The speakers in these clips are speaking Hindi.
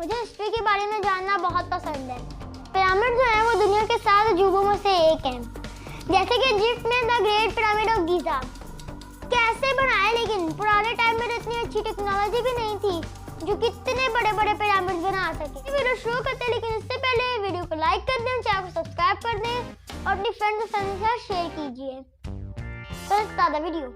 मुझे हिस्ट्री के बारे में जानना बहुत पसंद है। पिरामिड जो है वो दुनिया के 7 अजूबों में से एक है। जैसे कि इजिप्ट में the great pyramid of Giza कैसे बनाया, लेकिन पुराने टाइम में तो इतनी अच्छी टेक्नोलॉजी भी नहीं थी जो कितने बड़े बड़े पिरामिड बना सके। वीडियो शुरू करते हैं, लेकिन इससे पहले वीडियो को लाइक कर दें, चैनल को सब्सक्राइब कर दें और अपनी फ्रेंड्स और फैमिली के साथ शेयर कीजिए। तो ज्यादा वीडियो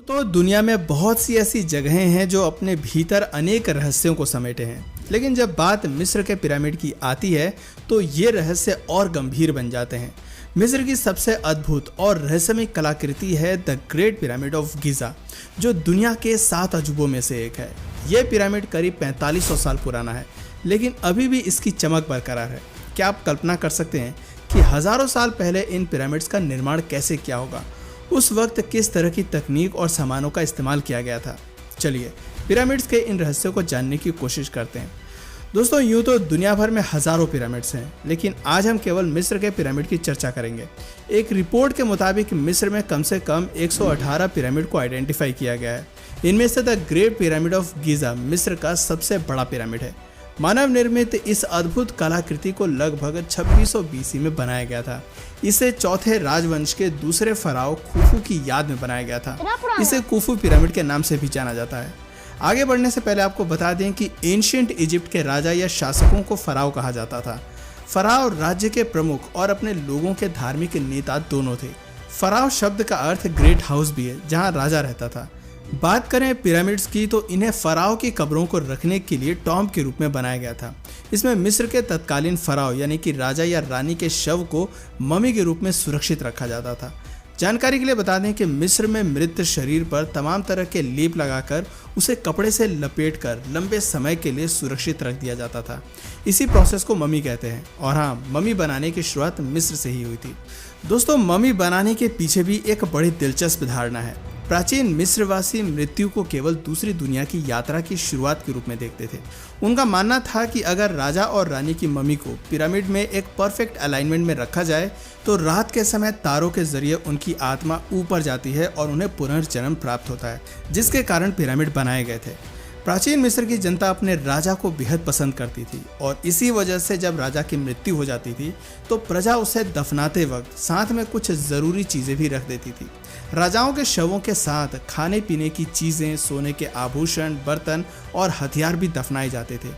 तो दुनिया में बहुत सी ऐसी जगहें हैं जो अपने भीतर अनेक रहस्यों को समेटे हैं, लेकिन जब बात मिस्र के पिरामिड की आती है तो ये रहस्य और गंभीर बन जाते हैं। मिस्र की सबसे अद्भुत और रहस्यमय कलाकृति है the great pyramid of Giza, जो दुनिया के 7 अजूबों में से एक है। यह पिरामिड करीब 4500 साल पुराना है, लेकिन अभी भी इसकी चमक बरकरार है। क्या आप कल्पना कर सकते हैं कि हजारों साल पहले इन पिरामिड्स का निर्माण कैसे किया होगा? उस वक्त किस तरह की तकनीक और सामानों का इस्तेमाल किया गया था? चलिए पिरामिड्स के इन रहस्यों को जानने की कोशिश करते हैं। दोस्तों, यूँ तो दुनिया भर में हजारों पिरामिड्स हैं, लेकिन आज हम केवल मिस्र के पिरामिड की चर्चा करेंगे। एक रिपोर्ट के मुताबिक मिस्र में कम से कम 118 पिरामिड को आइडेंटिफाई किया गया है। इनमें से the great pyramid of Giza मिस्र का सबसे बड़ा पिरामिड है। मानव निर्मित इस अद्भुत कलाकृति को लगभग 2600 BC में बनाया गया था। इसे चौथे राजवंश के दूसरे फराओ खुफू की याद में बनाया गया था। इसे खुफू पिरामिड के नाम से भी जाना जाता है। आगे बढ़ने से पहले आपको बता दें कि एंशिएंट इजिप्ट के राजा या शासकों को फराओ कहा जाता था। फराओ राज्य के प्रमुख और अपने लोगों के धार्मिक नेता दोनों थे। फराओ शब्द का अर्थ ग्रेट हाउस भी है, जहाँ राजा रहता था। बात करें पिरामिड्स की तो इन्हें फराओ की कब्रों को रखने के लिए टॉम्ब के रूप में बनाया गया था। इसमें मिस्र के तत्कालीन फराओ यानी कि राजा या रानी के शव को ममी के रूप में सुरक्षित रखा जाता था। जानकारी के लिए बता दें कि मिस्र में मृत शरीर पर तमाम तरह के लेप लगाकर उसे कपड़े से लपेटकर लंबे समय के लिए सुरक्षित रख दिया जाता था। इसी प्रोसेस को ममी कहते हैं। और हाँ, ममी बनाने की शुरुआत मिस्र से ही हुई थी। दोस्तों, ममी बनाने के पीछे भी एक बड़ी दिलचस्प धारणा है। प्राचीन मिस्रवासी मृत्यु को केवल दूसरी दुनिया की यात्रा की शुरुआत के रूप में देखते थे। उनका मानना था कि अगर राजा और रानी की मम्मी को पिरामिड में एक परफेक्ट अलाइनमेंट में रखा जाए तो रात के समय तारों के जरिए उनकी आत्मा ऊपर जाती है और उन्हें पुनर्जन्म प्राप्त होता है, जिसके कारण पिरामिड बनाए गए थे। प्राचीन मिस्र की जनता अपने राजा को बेहद पसंद करती थी और इसी वजह से जब राजा की मृत्यु हो जाती थी तो प्रजा उसे दफनाते वक्त साथ में कुछ ज़रूरी चीज़ें भी रख देती थी। राजाओं के शवों के साथ खाने पीने की चीज़ें, सोने के आभूषण, बर्तन और हथियार भी दफनाए जाते थे।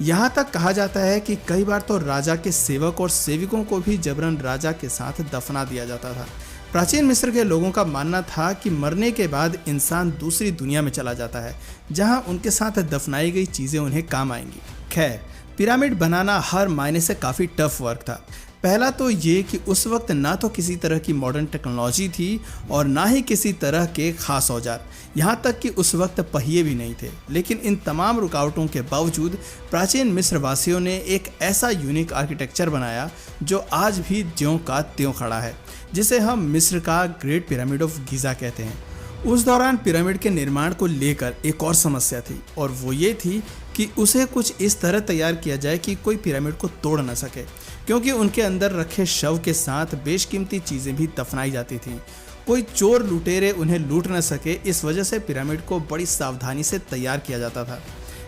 यहाँ तक कहा जाता है कि कई बार तो राजा के सेवक और सेविकों को भी जबरन राजा के साथ दफना दिया जाता था। प्राचीन मिस्र के लोगों का मानना था कि मरने के बाद इंसान दूसरी दुनिया में चला जाता है, जहां उनके साथ दफनाई गई चीज़ें उन्हें काम आएंगी। खैर, पिरामिड बनाना हर मायने से काफ़ी टफ वर्क था। पहला तो ये कि उस वक्त ना तो किसी तरह की मॉडर्न टेक्नोलॉजी थी और ना ही किसी तरह के खास औजार, यहाँ तक कि उस वक्त पहिए भी नहीं थे। लेकिन इन तमाम रुकावटों के बावजूद प्राचीन मिस्र वासियों ने एक ऐसा यूनिक आर्किटेक्चर बनाया जो आज भी ज्यों का त्यों खड़ा है, जिसे हम मिस्र का ग्रेट पिरामिड ऑफ गीजा कहते हैं। उस दौरान पिरामिड के निर्माण को लेकर एक और समस्या थी, और वो ये थी कि उसे कुछ इस तरह तैयार किया जाए कि कोई पिरामिड को तोड़ न सके, क्योंकि उनके अंदर रखे शव के साथ बेशकीमती चीज़ें भी दफनाई जाती थीं। कोई चोर लुटेरे उन्हें लूट न सके, इस वजह से पिरामिड को बड़ी सावधानी से तैयार किया जाता था।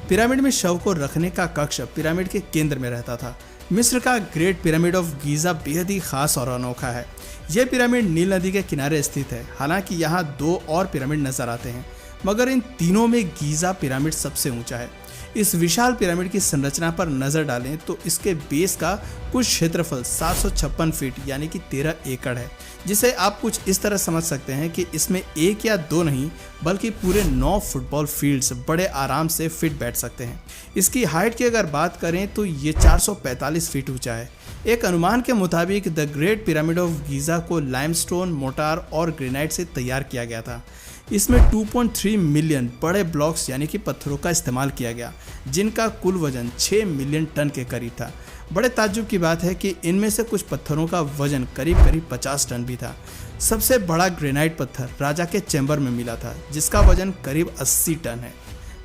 पिरामिड में शव को रखने का कक्ष पिरामिड के केंद्र में रहता था। मिस्र का ग्रेट पिरामिड ऑफ गीजा बेहद ही खास और अनोखा है। यह पिरामिड नील नदी के किनारे स्थित है। हालांकि यहाँ 2 और पिरामिड नजर आते हैं, मगर इन तीनों में गीजा पिरामिड सबसे ऊंचा है। इस विशाल पिरामिड की संरचना पर नजर डालें तो इसके बेस का कुल क्षेत्रफल 756 फीट यानी कि 13 एकड़ है, जिसे आप कुछ इस तरह समझ सकते हैं कि इसमें 1 या 2 नहीं बल्कि पूरे 9 फुटबॉल फील्ड्स बड़े आराम से फिट बैठ सकते हैं। इसकी हाइट की अगर बात करें तो ये 445 फीट ऊंचा है। एक अनुमान के मुताबिक the great pyramid of Giza को लाइमस्टोन, मोटार और ग्रेनाइट से तैयार किया गया था। इसमें 2.3 मिलियन बड़े ब्लॉक्स यानी कि पत्थरों का इस्तेमाल किया गया, जिनका कुल वजन 6 मिलियन टन के करीब था। बड़े ताज्जुब की बात है कि इनमें से कुछ पत्थरों का वजन करीब 50 टन भी था। सबसे बड़ा ग्रेनाइट पत्थर राजा के चैम्बर में मिला था, जिसका वजन करीब 80 टन है।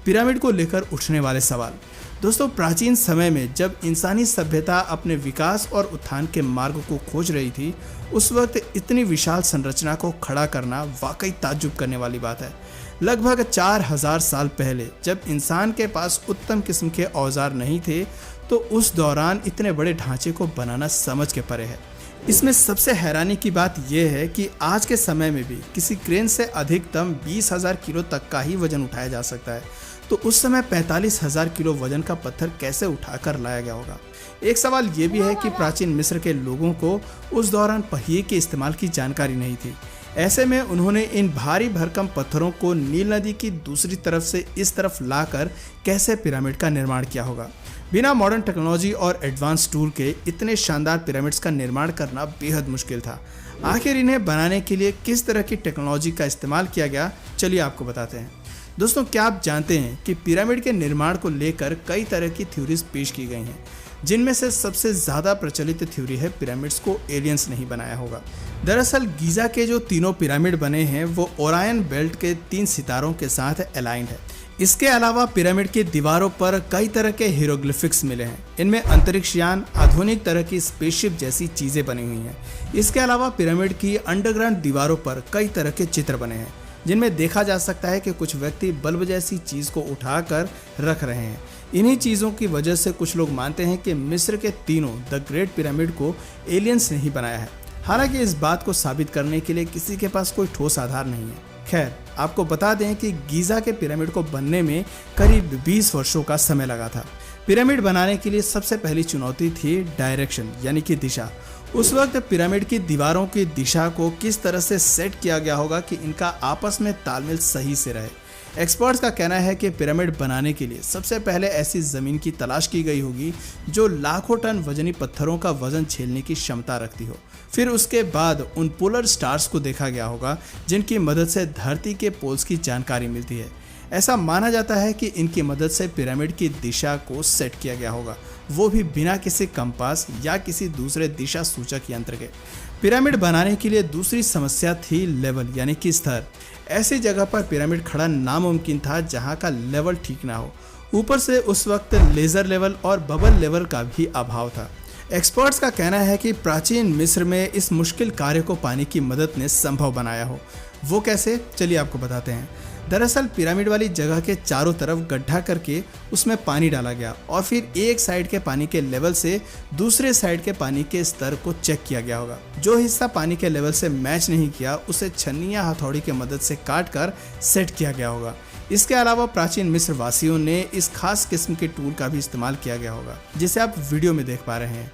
पिरामिड को लेकर उठने वाले सवाल। दोस्तों, प्राचीन समय में जब इंसानी सभ्यता अपने विकास और उत्थान के मार्ग को खोज रही थी, उस वक्त इतनी विशाल संरचना को खड़ा करना वाकई ताज्जुब करने वाली बात है। लगभग 4000 साल पहले जब इंसान के पास उत्तम किस्म के औजार नहीं थे, तो उस दौरान इतने बड़े ढांचे को बनाना समझ के परे है। इसमें सबसे हैरानी की बात यह है कि आज के समय में भी किसी क्रेन से अधिकतम 20,000 किलो तक का ही वजन उठाया जा सकता है, तो उस समय 45,000 किलो वजन का पत्थर कैसे उठाकर लाया गया होगा। एक सवाल ये भी है कि प्राचीन मिस्र के लोगों को उस दौरान पहिए के इस्तेमाल की जानकारी नहीं थी। ऐसे में उन्होंने इन भारी भरकम पत्थरों को नील नदी की दूसरी तरफ से इस तरफ लाकर कैसे पिरामिड का निर्माण किया होगा। बिना मॉडर्न टेक्नोलॉजी और एडवांस टूल के इतने शानदार पिरामिड्स का निर्माण करना बेहद मुश्किल था। आखिर इन्हें बनाने के लिए किस तरह की टेक्नोलॉजी का इस्तेमाल किया गया, चलिए आपको बताते हैं। दोस्तों, क्या आप जानते हैं कि पिरामिड के निर्माण को लेकर कई तरह की थ्योरीज पेश की गई हैं, जिनमें से सबसे ज़्यादा प्रचलित थ्योरी है पिरामिड्स को एलियंस नहीं बनाया होगा। दरअसल गीज़ा के जो तीनों पिरामिड बने हैं वो ओरायन बेल्ट के 3 सितारों के साथ अलाइंड है। इसके अलावा पिरामिड की दीवारों पर कई तरह के हीरोग्लिफिक्स मिले हैं। इनमें अंतरिक्ष यान, आधुनिक तरह की स्पेसशिप जैसी चीज़ें बनी हुई हैं। इसके अलावा पिरामिड की अंडरग्राउंड दीवारों पर कई तरह के चित्र बने हैं, जिनमें देखा जा सकता है कि कुछ व्यक्ति बल्ब जैसी चीज़ को उठाकर रख रहे हैं। इन्हीं चीज़ों की वजह से कुछ लोग मानते हैं कि मिस्र के तीनों द ग्रेट पिरामिड को एलियंस ने ही बनाया है। हालांकि इस बात को साबित करने के लिए किसी के पास कोई ठोस आधार नहीं है। खैर, आपको बता दें कि गीज़ा के पिरामिड को बनने में करीब 20 वर्षों का समय लगा था। पिरामिड बनाने के लिए सबसे पहली चुनौती थी डायरेक्शन, यानी कि दिशा। उस वक्त पिरामिड की दीवारों की दिशा को किस तरह से सेट किया गया होगा कि इनका आपस में तालमेल सही से रहे। एक्सपर्ट्स का कहना है कि पिरामिड बनाने के लिए सबसे पहले ऐसी ज़मीन की तलाश की गई होगी जो लाखों टन वजनी पत्थरों का वजन झेलने की क्षमता रखती हो। फिर उसके बाद उन पोलर स्टार्स को देखा गया होगा, जिनकी मदद से धरती के पोल्स की जानकारी मिलती है। ऐसा माना जाता है कि इनकी मदद से पिरामिड की दिशा को सेट किया गया होगा, वो भी बिना किसी कंपास या किसी दूसरे दिशा सूचक यंत्र के। पिरामिड बनाने के लिए दूसरी समस्या थी लेवल, यानी कि स्तर। ऐसी जगह पर पिरामिड खड़ा नामुमकिन था जहां का लेवल ठीक ना हो। ऊपर से उस वक्त लेज़र लेवल और बबल लेवल का भी अभाव था। एक्सपर्ट्स का कहना है कि प्राचीन मिस्र में इस मुश्किल कार्य को पानी की मदद ने संभव बनाया हो। वो कैसे, चलिए आपको बताते हैं। दरअसल पिरामिड वाली जगह के चारों तरफ गड्ढा करके उसमें पानी डाला गया और फिर एक साइड के पानी के लेवल से दूसरे साइड के पानी के स्तर को चेक किया गया होगा। जो हिस्सा पानी के लेवल से मैच नहीं किया उसे छन्नी या हथौड़ी की मदद से काट कर सेट किया गया होगा। इसके अलावा प्राचीन मिस्र वासियों ने इस खास किस्म के टूल का भी इस्तेमाल किया गया होगा, जिसे आप वीडियो में देख पा रहे हैं।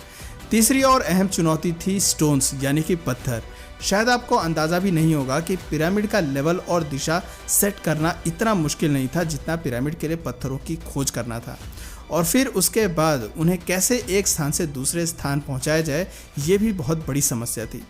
तीसरी और अहम चुनौती थी स्टोन्स, यानी कि पत्थर। शायद आपको अंदाज़ा भी नहीं होगा कि पिरामिड का लेवल और दिशा सेट करना इतना मुश्किल नहीं था जितना पिरामिड के लिए पत्थरों की खोज करना था, और फिर उसके बाद उन्हें कैसे एक स्थान से दूसरे स्थान पहुंचाया जाए, ये भी बहुत बड़ी समस्या थी।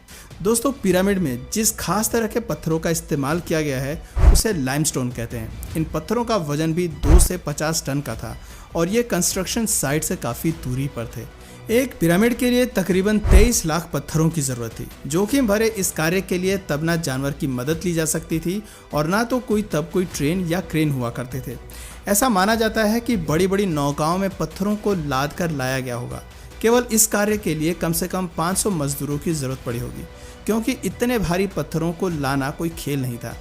दोस्तों, पिरामिड में जिस खास तरह के पत्थरों का इस्तेमाल किया गया है उसे लाइमस्टोन कहते हैं। इन पत्थरों का वजन भी 2 से 50 टन का था और ये कंस्ट्रक्शन साइट से काफ़ी दूरी पर थे। एक पिरामिड के लिए तकरीबन 23 लाख पत्थरों की जरूरत थी। जोखिम भरे इस कार्य के लिए तब ना जानवर की मदद ली जा सकती थी और ना तो तब कोई ट्रेन या क्रेन हुआ करते थे। ऐसा माना जाता है कि बड़ी बड़ी नौकाओं में पत्थरों को लाद कर लाया गया होगा। केवल इस कार्य के लिए कम से कम 500 मजदूरों की जरूरत पड़ी होगी, क्योंकि इतने भारी पत्थरों को लाना कोई खेल नहीं था।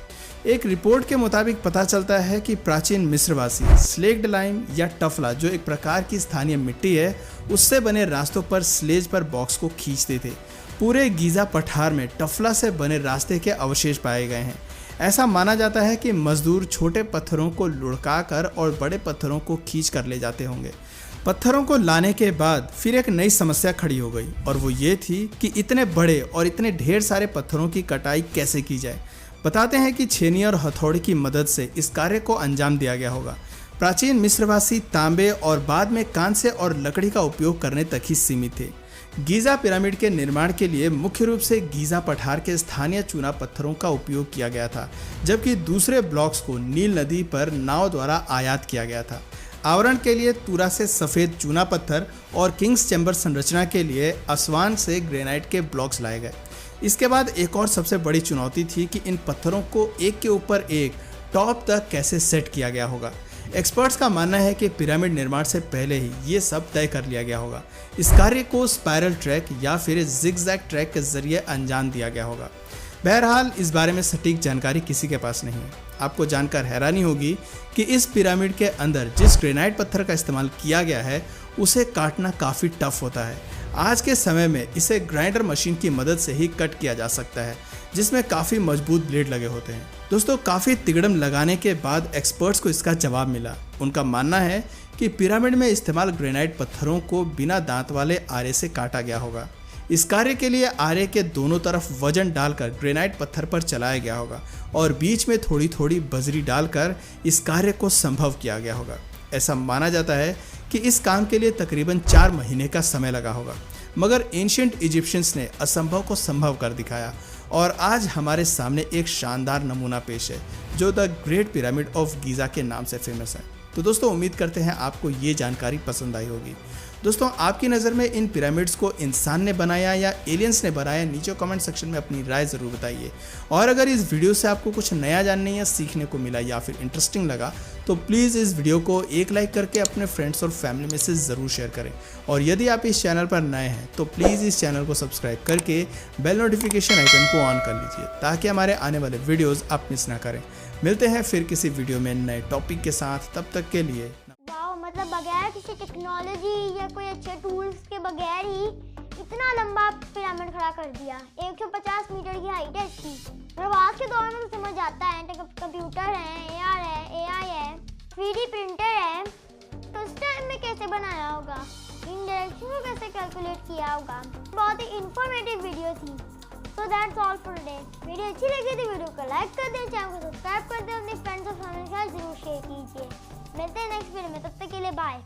एक रिपोर्ट के मुताबिक पता चलता है कि प्राचीन मिस्रवासी स्लेग्ड लाइम या टफला, जो एक प्रकार की स्थानीय मिट्टी है, उससे बने रास्तों पर स्लेज पर बॉक्स को खींचते थे। पूरे गीज़ा पठार में टफला से बने रास्ते के अवशेष पाए गए हैं। ऐसा माना जाता है कि मजदूर छोटे पत्थरों को लुढ़काकर और बड़े पत्थरों को खींच कर ले जाते होंगे। पत्थरों को लाने के बाद फिर एक नई समस्या खड़ी हो गई, और वो ये थी कि इतने बड़े और इतने ढेर सारे पत्थरों की कटाई कैसे की जाए। बताते हैं कि छेनी और हथौड़ी की मदद से इस कार्य को अंजाम दिया गया होगा। प्राचीन मिस्रवासी तांबे और बाद में कांसे और लकड़ी का उपयोग करने तक ही सीमित थे। गीज़ा पिरामिड के निर्माण के लिए मुख्य रूप से गीज़ा पठार के स्थानीय चूना पत्थरों का उपयोग किया गया था, जबकि दूसरे ब्लॉक्स को नील नदी पर नाव द्वारा आयात किया गया था। आवरण के लिए तुरा से सफ़ेद चूना पत्थर और किंग्स चैम्बर संरचना के लिए असवान से ग्रेनाइट के ब्लॉक्स लाए गए। इसके बाद एक और सबसे बड़ी चुनौती थी कि इन पत्थरों को एक के ऊपर एक टॉप तक कैसे सेट किया गया होगा। एक्सपर्ट्स का मानना है कि पिरामिड निर्माण से पहले ही ये सब तय कर लिया गया होगा। इस कार्य को स्पाइरल ट्रैक या फिर जिगजैग ट्रैक के जरिए अंजाम दिया गया होगा। बहरहाल इस बारे में सटीक जानकारी किसी के पास नहीं है। आपको जानकर हैरानी होगी कि इस पिरामिड के अंदर जिस ग्रेनाइट पत्थर का इस्तेमाल किया गया है उसे काटना काफ़ी टफ होता है। आज के समय में इसे ग्राइंडर मशीन की मदद से ही कट किया जा सकता है, जिसमें काफ़ी मजबूत ब्लेड लगे होते हैं। दोस्तों, काफ़ी तिगड़म लगाने के बाद एक्सपर्ट्स को इसका जवाब मिला। उनका मानना है कि पिरामिड में इस्तेमाल ग्रेनाइट पत्थरों को बिना दांत वाले आरे से काटा गया होगा। इस कार्य के लिए आरे के दोनों तरफ वजन डालकर ग्रेनाइट पत्थर पर चलाया गया होगा और बीच में थोड़ी थोड़ी बजरी डालकर इस कार्य को संभव किया गया होगा। ऐसा माना जाता है कि इस काम के लिए तकरीबन 4 महीने का समय लगा होगा, मगर एंशिएंट इजिप्शियंस ने असंभव को संभव कर दिखाया और आज हमारे सामने एक शानदार नमूना पेश है जो the great pyramid of Giza के नाम से फेमस है। तो दोस्तों, उम्मीद करते हैं आपको ये जानकारी पसंद आई होगी। दोस्तों, आपकी नज़र में इन पिरामिड्स को इंसान ने बनाया या एलियंस ने बनाया, नीचे कमेंट सेक्शन में अपनी राय ज़रूर बताइए। और अगर इस वीडियो से आपको कुछ नया जानने या सीखने को मिला या फिर इंटरेस्टिंग लगा तो प्लीज़ इस वीडियो को एक लाइक करके अपने फ्रेंड्स और फैमिली में से ज़रूर शेयर करें। और यदि आप इस चैनल पर नए हैं तो प्लीज़ इस चैनल को सब्सक्राइब करके बेल नोटिफिकेशन आइकन को ऑन कर लीजिए ताकि हमारे आने वाले वीडियोज़ आप मिस ना करें। मिलते हैं फिर किसी वीडियो में नए टॉपिक के साथ, तब तक के लिए। मतलब बगैर किसी टेक्नोलॉजी या कोई अच्छे टूल्स के बगैर ही इतना लंबा पिरामिड खड़ा कर दिया। 150 मीटर की हाइट है इसकी। मतलब आज के दौर में तो समझ आता है कंप्यूटर है, एआई है, 3D प्रिंटर है, तो उस टाइम में कैसे बनाया होगा, इन डायरेक्शन को कैसे कैलकुलेट किया होगा। बहुत ही इंफॉर्मेटिव वीडियो थी। So that's all for today. Video अच्छी लगी तो वीडियो को लाइक कर दें, चैनल को सब्सक्राइब कर दें, अपने फ्रेंड्स और फैमिली के साथ जरूर शेयर कीजिए। मिलते हैं नेक्स्ट वीडियो में, तब तक के लिए बाय।